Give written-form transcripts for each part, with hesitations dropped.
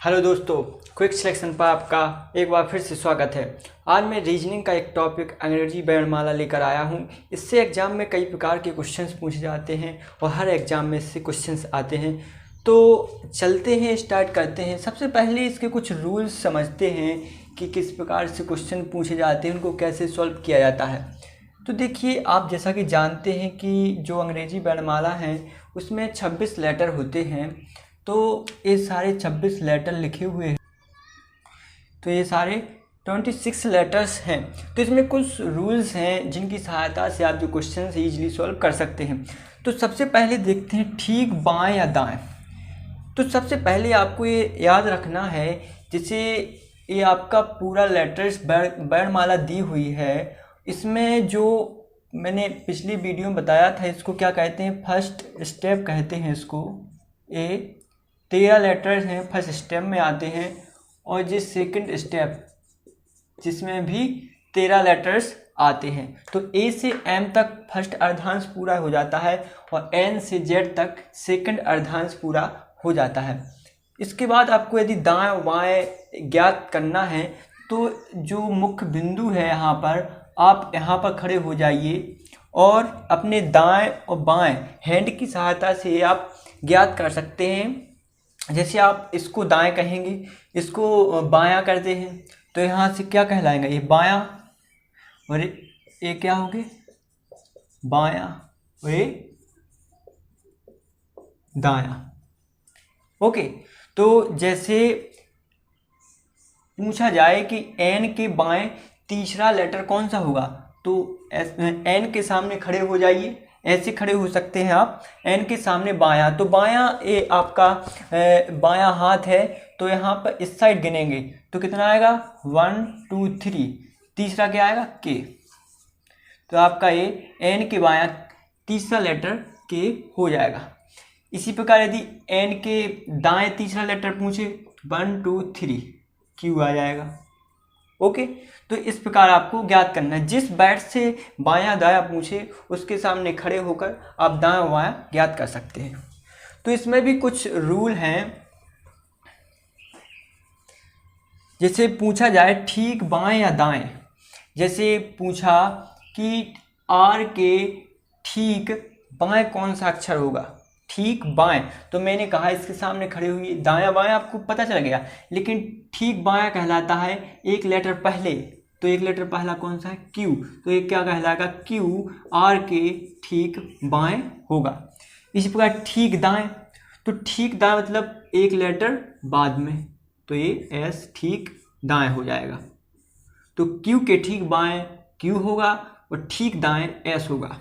Hello दोस्तों, quick selection पर आपका एक बार फिर से स्वागत है। आज मैं रीजनिंग का एक टॉपिक अंग्रेजी वर्णमाला लेकर आया हूं। इससे एग्जाम में कई प्रकार के क्वेश्चंस पूछे जाते हैं और हर एग्जाम में इससे क्वेश्चंस आते हैं। तो चलते हैं, स्टार्ट करते हैं। सबसे पहले इसके कुछ रूल्स समझते हैं कि किस प्रकार से क्वेश्चन पूछे जाते हैं, उनको कैसे सॉल्व किया जाता है। तो देखिए, आप जैसा कि जानते हैं कि जो अंग्रेजी वर्णमाला है उसमें 26 लेटर होते हैं। तो ये सारे 26 लेटर लिखे हुए हैं, तो ये सारे 26 लेटर्स हैं। तो इसमें कुछ रूल्स हैं जिनकी सहायता से आप जो क्वेश्चन है ईजिली सॉल्व कर सकते हैं। तो सबसे पहले देखते हैं ठीक बाएं या दाएं। तो सबसे पहले आपको ये याद रखना है, जैसे ये आपका पूरा लेटर्स वर्णमाला दी हुई है, इसमें जो मैंने पिछली वीडियो में बताया था इसको क्या कहते हैं, फर्स्ट स्टेप कहते हैं इसको। ए 13 लेटर्स हैं, फर्स्ट स्टेप में आते हैं, और जिस सेकंड स्टेप जिसमें भी 13 लेटर्स आते हैं। तो ए से एम तक फर्स्ट अर्धांश पूरा हो जाता है और एन से जेड तक सेकंड अर्धांश पूरा हो जाता है। इसके बाद आपको यदि दाएं और बाएं ज्ञात करना है तो जो मुख्य बिंदु है यहाँ पर, आप यहाँ पर खड़े हो जाइए और अपने दाएं और बाएं हैंड की सहायता से आप ज्ञात कर सकते हैं। जैसे आप इसको दाएं कहेंगे, इसको बायां करते हैं, तो यहाँ से क्या कहलाएगा, ये बायां और ये क्या होंगे, बायां और ये दायां। ओके, तो जैसे पूछा जाए कि एन के बाएं तीसरा लेटर कौन सा होगा, तो एन के सामने खड़े हो जाइए, ऐसे खड़े हो सकते हैं आप। एन के सामने बायां, तो बायां ये आपका बायां हाथ है, तो यहाँ पर इस साइड गिनेंगे तो कितना आएगा, 1 2 3। तीसरा क्या आएगा, के। तो आपका ये एन के बायां तीसरा लेटर के हो जाएगा। इसी प्रकार यदि एन के दाएं तीसरा लेटर पूछे, 1 2 3, क्यू आ जाएगा। ओके, तो इस प्रकार आपको ज्ञात करना है। जिस बैट से बायां दायां पूछे उसके सामने खड़े होकर आप दायां बायां ज्ञात कर सकते हैं। तो इसमें भी कुछ रूल हैं। जैसे पूछा जाए ठीक बाएं या दाएं, जैसे पूछा कि आर के ठीक बाएं कौन सा अक्षर होगा, ठीक बाएं, तो मैंने कहा इसके सामने खड़े हुए, दायां बायां आपको पता चल गया, लेकिन ठीक बायां कहलाता है एक लेटर पहले। तो एक लेटर पहला कौन सा है, क्यू, तो एक क्या कहलाएगा, क्यू आर के ठीक बाएं होगा। इसी प्रकार ठीक दाएं, तो ठीक दाएं मतलब एक लेटर बाद में, तो ये एस ठीक दाएं हो जाएगा। तो क्यू के ठीक बाएं क्यू होगा और ठीक दाएं एस होगा।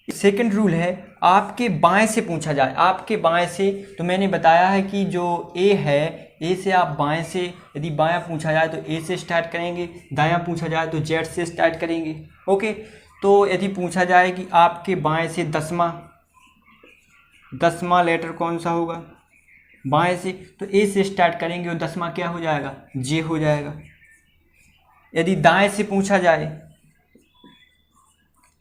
सेकंड रूल है, आपके बाएं से पूछा जाए, आपके बाएं से, तो मैंने बताया है कि जो ए है, ए से आप बाएं से, यदि बायां पूछा जाए तो ए से स्टार्ट करेंगे, दायां पूछा जाए तो जेड से स्टार्ट करेंगे। ओके, तो यदि पूछा जाए कि आपके बाएं से दसवां लेटर कौन सा होगा, बाएं से, तो ए से स्टार्ट करेंगे और 10वां क्या हो जाएगा, जे हो जाएगा। यदि दाएं से पूछा जाए,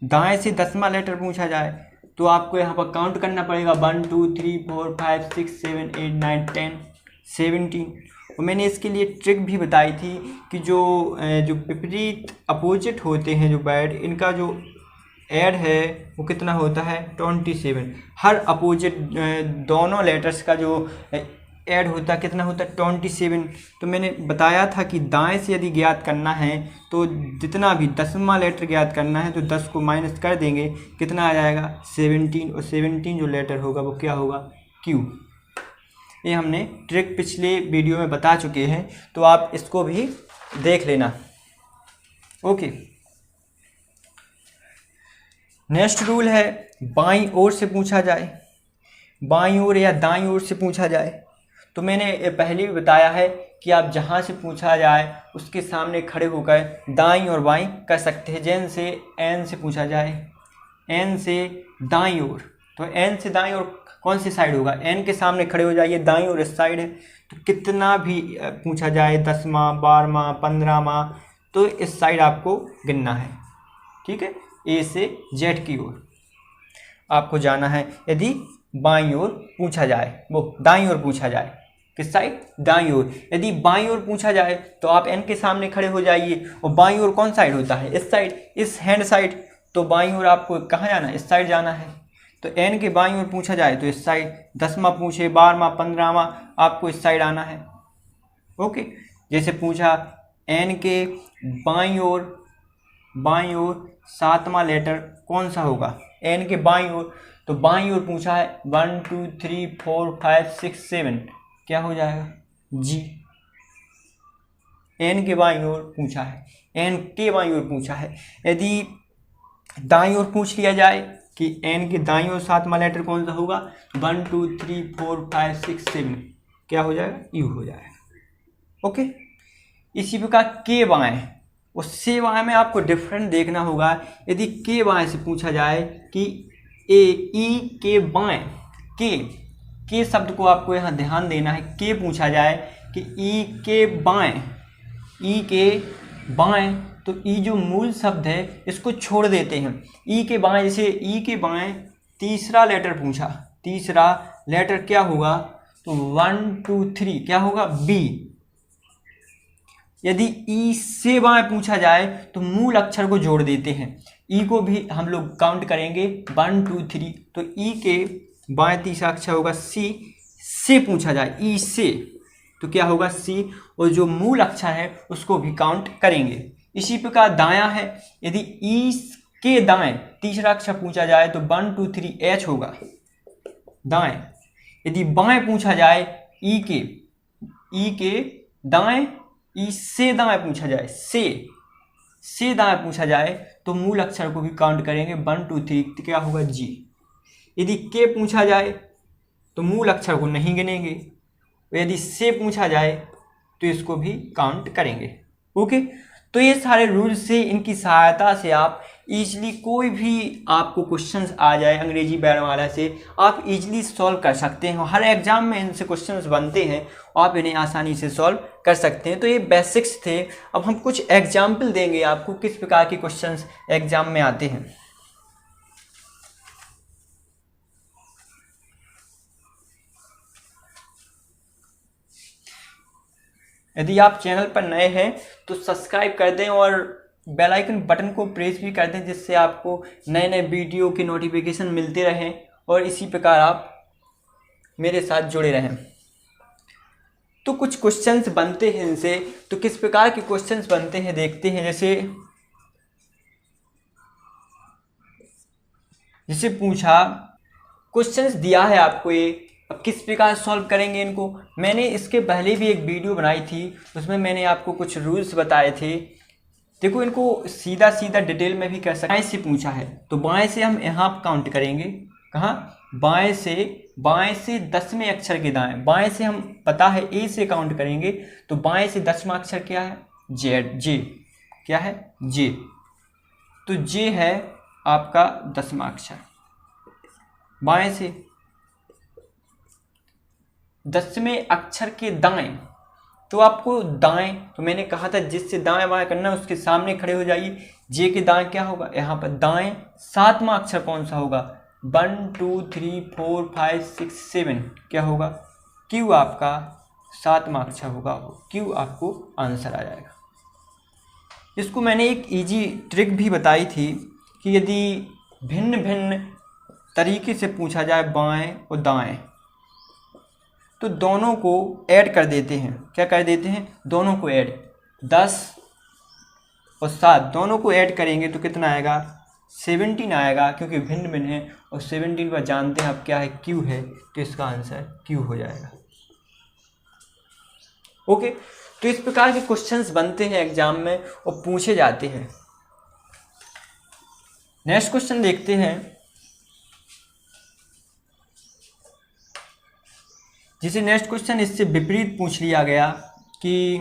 दाएं से 10वां लेटर पूछा जाए, तो आपको यहाँ पर काउंट करना पड़ेगा, 1 2 3 4 5 6 7 8 9 10 17। और मैंने इसके लिए ट्रिक भी बताई थी कि जो विपरीत अपोजिट होते हैं, जो बैड, इनका जो ऐड है वो कितना होता है, 27। हर अपोजिट दोनों लेटर्स का जो ऐड होता है कितना होता है, 27। तो मैंने बताया था कि दाएं से यदि ज्ञात करना है तो जितना भी 10वां लेटर ज्ञात करना है तो 10 को माइनस कर देंगे, कितना आ जाएगा, 17। और 17 जो लेटर होगा वो क्या होगा, क्यू। ये हमने ट्रिक पिछले वीडियो में बता चुके हैं, तो आप इसको भी देख लेना। ओके, नेक्स्ट रूल है, बाईं ओर से पूछा जाए, बाईं ओर या दाईं ओर से पूछा जाए, तो मैंने पहले भी बताया है कि आप जहाँ से पूछा जाए उसके सामने खड़े होकर दाईं और बाईं कर सकते हैं। जैसे एन से पूछा जाए, एन से दाईं ओर, तो एन से दाईं ओर कौन सी साइड होगा, एन के सामने खड़े हो जाइए, दाईं ओर इस साइड है। तो कितना भी पूछा जाए, 10वां 12वां 15वां, तो इस साइड आपको गिनना है। ठीक है, ए से जेड की ओर आपको जाना है। यदि बाईं ओर पूछा जाए, वो दाईं ओर पूछा जाए, किस साइड, दाईं ओर। यदि बाईं ओर पूछा जाए तो आप एन के सामने खड़े हो जाइए, और बाईं ओर कौन साइड होता है, इस साइड, इस हैंड साइड। तो बाईं ओर आपको कहाँ जाना है, इस साइड जाना है। तो एन के बाईं ओर पूछा जाए तो इस साइड, 10वां पूछे, 12वां, 15वां, आपको इस साइड आना है। ओके, जैसे पूछा एन के बाईं ओर 7वां लेटर कौन सा होगा, एन के बाईं ओर। तो बाईं ओर पूछा है 1 2 3 4 5 6 7, क्या हो जाएगा, जी। एन के बाईं ओर पूछा है, एन के बाईं ओर पूछा है। यदि दाईं ओर पूछ लिया जाए कि एन के दाईं ओर 7वां लेटर कौन सा होगा, 1 2 3 4 5 6 7, क्या हो जाएगा, यू हो जाएगा। ओके, इसी प्रकार के बाएं, उससे बाएं में आपको डिफरेंट देखना होगा। यदि के बाएं से पूछा जाए कि ई के बाएं, के शब्द को आपको यहाँ ध्यान देना है। के पूछा जाए कि ई के बाएं, ई के बाएं, तो ई जो मूल शब्द है इसको छोड़ देते हैं। ई के बाएं, जैसे ई के बाएं तीसरा लेटर पूछा, तीसरा लेटर क्या होगा, तो 1 2 3 क्या होगा, बी। यदि ई से बाएं पूछा जाए तो मूल अक्षर को जोड़ देते हैं। ई को भी हम लोग काउंट करेंगे 1 2 3, तो ई के बाएं तीसरा अक्षर होगा सी। से पूछा जाए ई से तो क्या होगा, सी, और जो मूल अक्षर है उसको भी काउंट करेंगे। इसी प्रकार दायां है, यदि ई के दाएं तीसरा अक्षर पूछा जाए तो 1 2 3 एच होगा, दाएं। यदि बाएं पूछा जाए ई के दाएं, ई से दाएं पूछा जाए, से दाएं पूछा जाए तो मूल अक्षर को भी काउंट करेंगे 1 2 3, तो क्या होगा, जी। यदि के पूछा जाए तो मूल अक्षर को नहीं गिनेंगे, यदि से पूछा जाए तो इसको भी काउंट करेंगे। ओके, तो ये सारे रूल्स से, इनकी सहायता से आप इजीली कोई भी आपको क्वेश्चंस आ जाए अंग्रेजी वर्णमाला से, आप इजीली सॉल्व कर सकते हैं। हर एग्जाम में इनसे क्वेश्चंस बनते हैं, आप इन्हें आसानी से सॉल्व कर सकते हैं। तो ये बेसिक्स थे। अब हम कुछ एग्जाम्पल देंगे आपको किस प्रकार के क्वेश्चंस एग्जाम में आते हैं। यदि आप चैनल पर नए हैं तो सब्सक्राइब कर दें और बेल आइकन बटन को प्रेस भी कर दें, जिससे आपको नए नए वीडियो की नोटिफिकेशन मिलते रहें और इसी प्रकार आप मेरे साथ जुड़े रहें। तो कुछ क्वेश्चंस बनते हैं इनसे, तो किस प्रकार के क्वेश्चंस बनते हैं देखते हैं। जैसे पूछा, क्वेश्चंस दिया है आपको, ये अब किस प्रकार सॉल्व करेंगे इनको। मैंने इसके पहले भी एक वीडियो बनाई थी, उसमें मैंने आपको कुछ रूल्स बताए थे। देखो, इनको सीधा सीधा डिटेल में भी कर सकते हैं। बाएं से पूछा है तो बाएं से हम यहाँ काउंट करेंगे, कहाँ, बाएं से 10वें अक्षर के दाएं, बाएं से हम पता है ए से काउंट करेंगे, तो बाएं से 10वां अक्षर क्या है, जे, क्या है, जे। तो जे है आपका 10वां अक्षर। बाएं से 10वें अक्षर के दाएं, तो आपको दाएं, तो मैंने कहा था जिससे दाएं बाएं करना उसके सामने खड़े हो जाइए। जे के दाएं क्या होगा, यहाँ पर दाएं 7वां अक्षर कौन सा होगा, 1 2 3 4 5 6 7, क्या होगा, क्यू आपका 7वां अक्षर होगा, क्यू आपको आंसर आ जाएगा। इसको मैंने एक इजी ट्रिक भी बताई थी कि यदि भिन्न भिन्न तरीके से पूछा जाए बाएं और दाएं, तो दोनों को ऐड कर देते हैं। क्या कर देते हैं, दोनों को ऐड, 10 और 7 दोनों को ऐड करेंगे तो कितना आएगा, 17 आएगा, क्योंकि भिन्न भिन्न है और 17 पर जानते हैं अब क्या है, क्यू है, तो इसका आंसर क्यू हो जाएगा। ओके, तो इस प्रकार के क्वेश्चंस बनते हैं एग्जाम में और पूछे जाते हैं। नेक्स्ट क्वेश्चन देखते हैं, जिसे नेक्स्ट क्वेश्चन इससे विपरीत पूछ लिया गया कि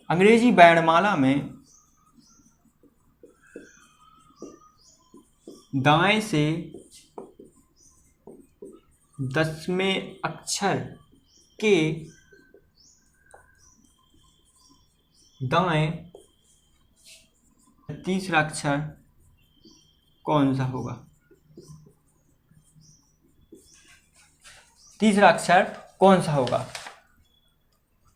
अंग्रेजी वर्णमाला में दाएं से 10वें अक्षर के दाएं तीसरा अक्षर कौन सा होगा। तीसरा अक्षर कौन सा होगा?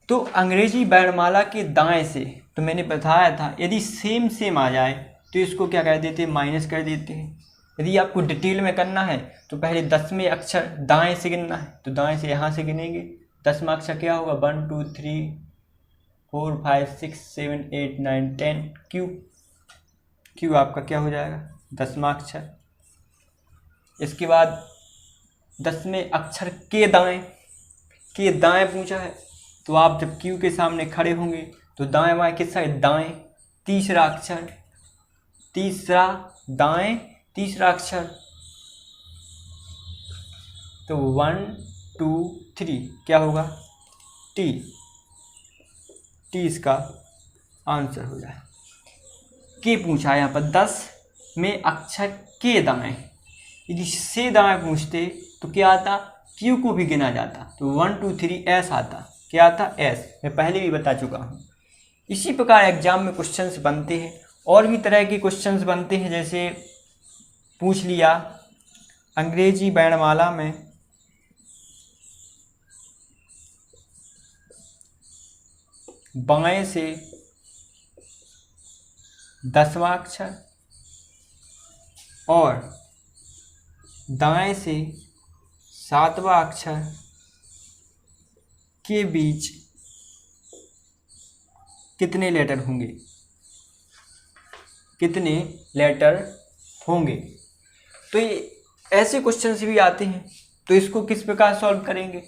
तो अंग्रेजी वर्णमाला के दाएं से, तो मैंने बताया था यदि सेम आ जाए तो इसको क्या कर देते हैं, माइनस कर देते हैं। यदि आपको डिटेल में करना है तो पहले 10वें अक्षर दाएं से गिनना है, तो दाएं से यहाँ से गिनेंगे। 10वां अक्षर क्या होगा? 1 2 3 4 5 6 7 8 9 10 क्यू आपका क्या हो जाएगा? 10वां अक्षर। इसके बाद 10वें अक्षर के दाएं पूछा है, तो आप जब क्यू के सामने खड़े होंगे तो दाएं बाएं किस साइड? दाएं। तीसरा अक्षर, तीसरा अक्षर, तो 1 2 3 क्या होगा? टी इसका आंसर हो जाए। के पूछा है यहाँ पर 10 में अक्षर के दाएं, यदि से दाएं पूछते तो क्या आता? क्यू को भी गिना जाता, तो 1 2 3 एस आता। क्या आता? एस। मैं पहले भी बता चुका हूँ। इसी प्रकार एग्जाम में क्वेश्चंस बनते हैं, और भी तरह के क्वेश्चंस बनते हैं। जैसे पूछ लिया अंग्रेजी वर्णमाला में बाएं से 10वां अक्षर और दाएं से 7वां अक्षर के बीच कितने लेटर होंगे? तो ये ऐसे क्वेश्चंस भी आते हैं, तो इसको किस प्रकार सॉल्व करेंगे?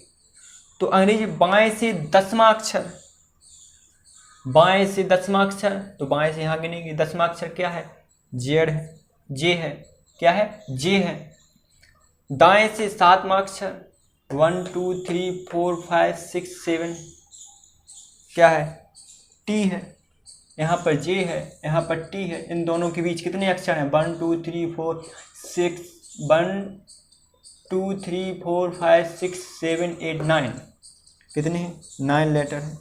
तो अंग्रेजी बाएं से 10वां अक्षर, तो बाएं से यहाँ गिनेंगे। 10वां अक्षर क्या है? जे है। क्या है? जे है। दाएं से 7वां अक्षर 1 2 3 4 5 6 7 क्या है? टी है। यहाँ पर जे है, यहाँ पर टी है। इन दोनों के बीच कितने अक्षर हैं? 1 2 3 4 6 1 2 3 4 5 6 7 8 9 कितने हैं? 9 लेटर हैं।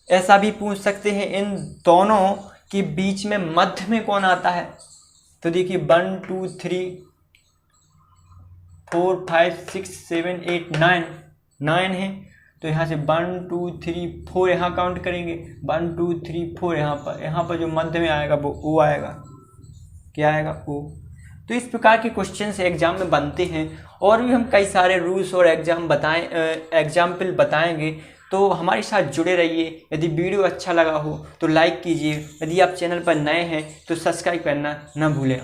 ऐसा भी पूछ सकते हैं इन दोनों के बीच में मध्य में कौन आता है? तो देखिए 1 2 3 4 5 6 7 8 9 है, तो यहाँ से 1 2 3 4 यहाँ काउंट करेंगे। 1 2 3 4 यहाँ पर जो मध्य में आएगा वो ओ आएगा। क्या आएगा? ओ। तो इस प्रकार के क्वेश्चंस एग्जाम में बनते हैं, और भी हम कई सारे रूल्स और एग्जाम्पल बताएंगे। तो हमारे साथ जुड़े रहिए। यदि वीडियो अच्छा लगा हो तो लाइक कीजिए। यदि आप चैनल पर नए हैं तो सब्सक्राइब करना ना भूलें।